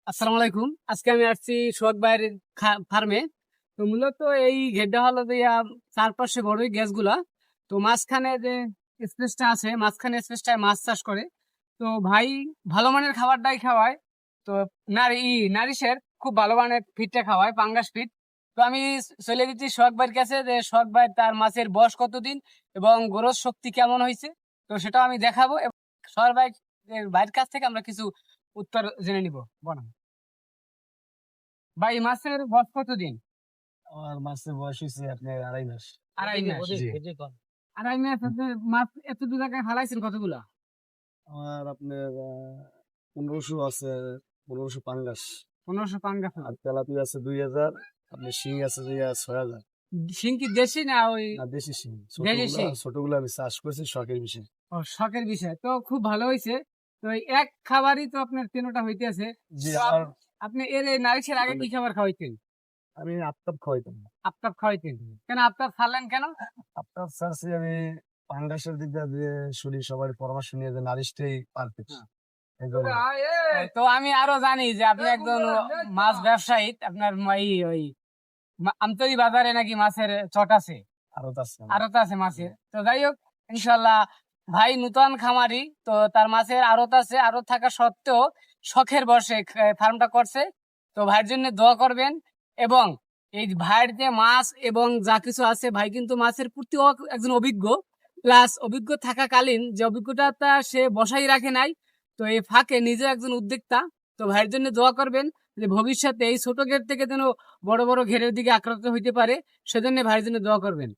আসসালামু আলাইকুম। আজকে আমি আসছি সোহাগ ভাইয়ের ফার্মে। তো মূলত এই ঘেরটা হলো দিয়া চারপাশে বড়ই গাছগুলা। তো মাঝখানে যে স্পেসটা আছে, মাঝখানে স্পেসটায় মাছ চাষ করে। তো ভাই ভালো মানের খাবারটাই খাওয়ায়। তো নারিশের খুব ভালো মানের ফিডটা খাওয়ায়, পাঙ্গাস ফিড। তো আমি চলে গেছি সোহাগ ভাইয়ের কাছে, যে সোহাগ ভাই তার মাছের বয়স কতদিন এবং গ্রোথ শক্তি কেমন হয়েছে, তো সেটাও আমি দেখাবো। এবং সোহাগ ভাইয়ের কাছ থেকে আমরা কিছু উত্তর জেনে নিব। বলেন ভাই, মাছের বয়স কতদিন? আমার মাছের বয়স হয়েছে আপনার 2.5 মাস। আড়াই মাস। জি। আড়াই মাস হচ্ছে মাছ এত দু জায়গায় ফালাইছেন কতগুলা? আমার আপনার 1500 আছে, 1500 পাঙ্গাস। 1500 পাঙ্গা আর ফেলা। তেলাপিয়া আছে 2000। আপনার শিং আছে যে 6000। শিং কি দেশি না ওই? আর দেশি শিং দেশি ছোটগুলা, শিং। ছোটগুলা আমি চাষ করছি শখের বিষয়। ও, শখের বিষয় তো খুব ভালো হয়েছে। তো এই এক খাবারই তো আপনার তিনটা হইতেছে। জি। তো আর আপনি এর এই নারিশের আগে কি খাবার খাওয়াইতেন? আমি আফতাব খাওয়াইতাম। আফতাব খাওয়াইতেন কেন? আফতাব ছাড়লেন কেন? আফতাব চাচ্ছি আমি পাঙ্গাসের দিক দিয়ে শুনি সবার পরামর্শ নিয়ে যে নারিশটাই পারফেক্ট। হ্যাঁ। এই জন্য তো আমি আরো জানি যে আপনি একজন মাছ ব্যবসায়ী। আপনার ওই আমতলী বাজারে নাকি মাছের চট আছে, আরো আছে। আড়ত আছে মাছের। তো যাই হোক, ইনশাল্লাহ ভাই নূতন খামারি, তো তার মাছের আড়ত আছে। আড়ত থাকা সত্ত্বেও শখের বশে ফার্মটা করছে। তো ভাইয়ের জন্য দোয়া করবেন। এবং এই ভাইয়ের যে মাছ এবং যা কিছু আছে, ভাই কিন্তু মাছের প্রতি একজন অভিজ্ঞ। প্লাস অভিজ্ঞ থাকাকালীন যে অভিজ্ঞতাটা সে বসাই রাখে নাই, তো এই ফাঁকে নিজে একজন উদ্যোক্তা। তো ভাইয়ের জন্য দোয়া করবেন যে ভবিষ্যতে এই ছোট ঘের থেকে যেন বড় বড় ঘেরের দিকে আক্রান্ত হইতে পারে। সেজন্য ভাইয়ের জন্য দোয়া করবেন।